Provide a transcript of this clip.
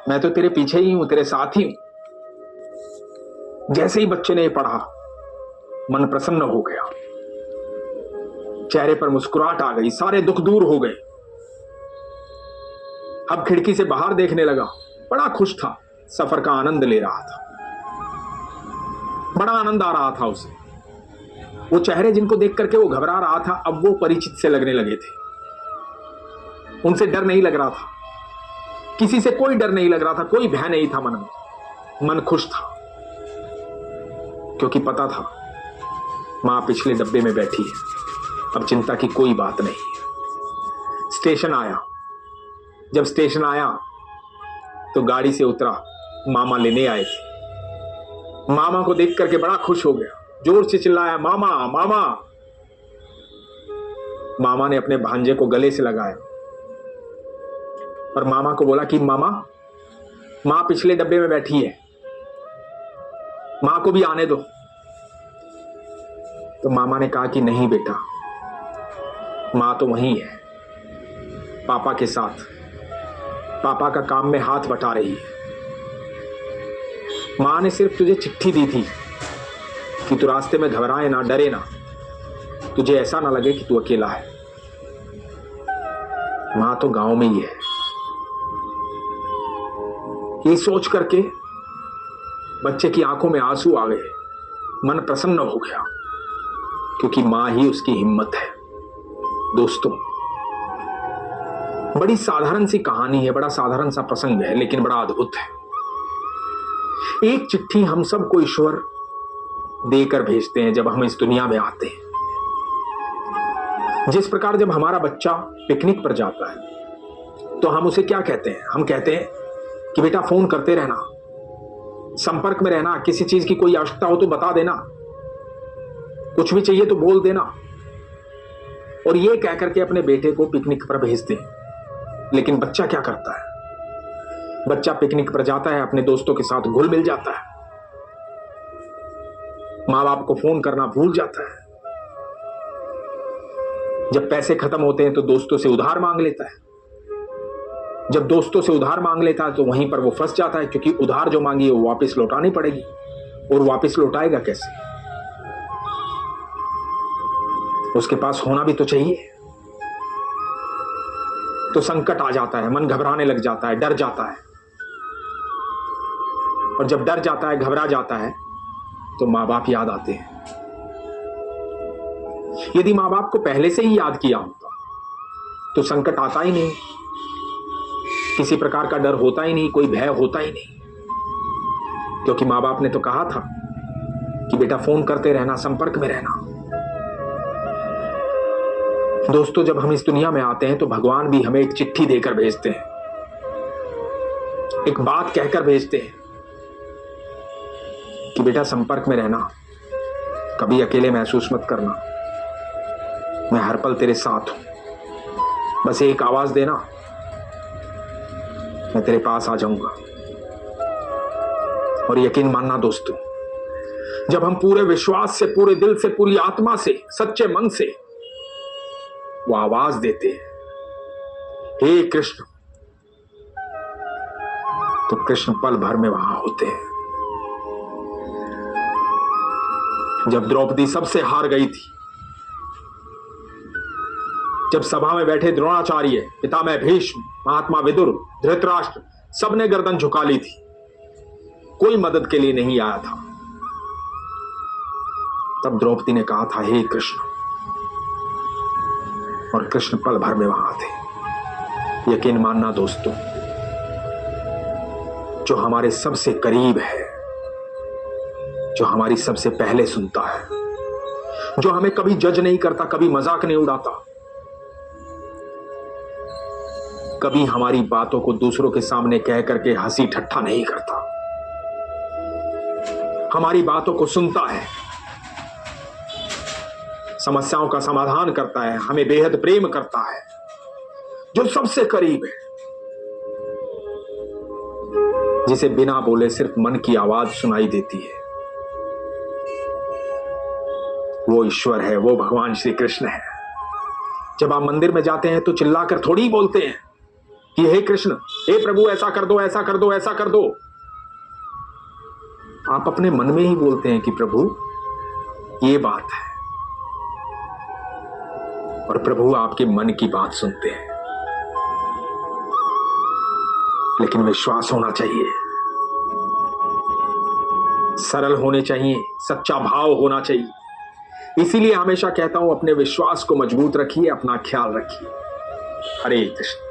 मैं तो तेरे पीछे ही हूं, तेरे साथ ही हूं। जैसे ही बच्चे ने ये पढ़ा, मन प्रसन्न हो गया, चेहरे पर मुस्कुराहट आ गई, सारे दुख दूर हो गए। अब खिड़की से बाहर देखने लगा, बड़ा खुश था, सफर का आनंद ले रहा था, बड़ा आनंद आ रहा था उसे। वो चेहरे जिनको देख करके वो घबरा रहा था, अब वो परिचित से लगने लगे थे। उनसे डर नहीं लग रहा था, किसी से कोई डर नहीं लग रहा था, कोई भय नहीं था मन में। मन खुश था, क्योंकि पता था मां पिछले डब्बे में बैठी है, अब चिंता की कोई बात नहीं है। स्टेशन आया। जब स्टेशन आया तो गाड़ी से उतरा, मामा लेने आए थे। मामा को देख करके बड़ा खुश हो गया, जोर से चिल्लाया, मामा मामा। मामा ने अपने भांजे को गले से लगाया और मामा को बोला कि मामा, मां पिछले डब्बे में बैठी है, मां को भी आने दो। तो मामा ने कहा कि नहीं बेटा, मां तो वहीं है, पापा के साथ, पापा का काम में हाथ बटा रही है। मां ने सिर्फ तुझे चिट्ठी दी थी कि तू रास्ते में घबराए ना, डरे ना, तुझे ऐसा ना लगे कि तू अकेला है। मां तो गांव में ही है। ये सोच करके बच्चे की आंखों में आंसू आ गए, मन प्रसन्न हो गया, क्योंकि मां ही उसकी हिम्मत है। दोस्तों, बड़ी साधारण सी कहानी है, बड़ा साधारण सा प्रसंग है, लेकिन बड़ा अद्भुत है। एक चिट्ठी हम सबको ईश्वर देकर भेजते हैं जब हम इस दुनिया में आते हैं। जिस प्रकार जब हमारा बच्चा पिकनिक पर जाता है तो हम उसे क्या कहते हैं? हम कहते हैं कि बेटा फोन करते रहना, संपर्क में रहना, किसी चीज की कोई आवश्यकता हो तो बता देना, कुछ भी चाहिए तो बोल देना। और ये कह करके अपने बेटे को पिकनिक पर भेजते हैं। लेकिन बच्चा क्या करता है? बच्चा पिकनिक पर जाता है, अपने दोस्तों के साथ घुल मिल जाता है, मां बाप को फोन करना भूल जाता है। जब पैसे खत्म होते हैं तो दोस्तों से उधार मांग लेता है। जब दोस्तों से उधार मांग लेता है तो वहीं पर वो फंस जाता है, क्योंकि उधार जो मांगी है वो वापस लौटानी पड़ेगी, और वापस लौटाएगा कैसे? उसके पास होना भी तो चाहिए। तो संकट आ जाता है, मन घबराने लग जाता है, डर जाता है। और जब डर जाता है, घबरा जाता है, तो मां बाप याद आते हैं। यदि मां बाप को पहले से ही याद किया होता तो संकट आता ही नहीं, किसी प्रकार का डर होता ही नहीं, कोई भय होता ही नहीं, क्योंकि मां बाप ने तो कहा था कि बेटा फोन करते रहना, संपर्क में रहना। दोस्तों, जब हम इस दुनिया में आते हैं तो भगवान भी हमें एक चिट्ठी देकर भेजते हैं, एक बात कहकर भेजते हैं कि बेटा संपर्क में रहना, कभी अकेले महसूस मत करना, मैं हर पल तेरे साथ हूं, बस एक आवाज देना, मैं तेरे पास आ जाऊंगा। और यकीन मानना दोस्तों, जब हम पूरे विश्वास से, पूरे दिल से, पूरी आत्मा से, सच्चे मन से वो आवाज देते हैं, हे कृष्ण, तो कृष्ण पल भर में वहां होते हैं। जब द्रौपदी सबसे हार गई थी, जब सभा में बैठे द्रोणाचार्य, पितामह भीष्म, महात्मा विदुर, धृतराष्ट्र, सबने गर्दन झुका ली थी, कोई मदद के लिए नहीं आया था, तब द्रौपदी ने कहा था, हे कृष्ण, और कृष्ण पल भर में वहां थे। यकीन मानना दोस्तों, जो हमारे सबसे करीब है, जो हमारी सबसे पहले सुनता है, जो हमें कभी जज नहीं करता, कभी मजाक नहीं उड़ाता, कभी हमारी बातों को दूसरों के सामने कह करके हंसी ठट्ठा नहीं करता, हमारी बातों को सुनता है, समस्याओं का समाधान करता है, हमें बेहद प्रेम करता है, जो सबसे करीब है, जिसे बिना बोले सिर्फ मन की आवाज सुनाई देती है, वो ईश्वर है, वो भगवान श्री कृष्ण है। जब आप मंदिर में जाते हैं तो चिल्लाकर थोड़ी बोलते हैं कि हे कृष्ण, हे प्रभु, ऐसा कर दो, ऐसा कर दो, ऐसा कर दो। आप अपने मन में ही बोलते हैं कि प्रभु ये बात है, और प्रभु आपके मन की बात सुनते हैं। लेकिन विश्वास होना चाहिए, सरल होने चाहिए, सच्चा भाव होना चाहिए। इसीलिए हमेशा कहता हूं, अपने विश्वास को मजबूत रखिए, अपना ख्याल रखिए। हरे कृष्ण।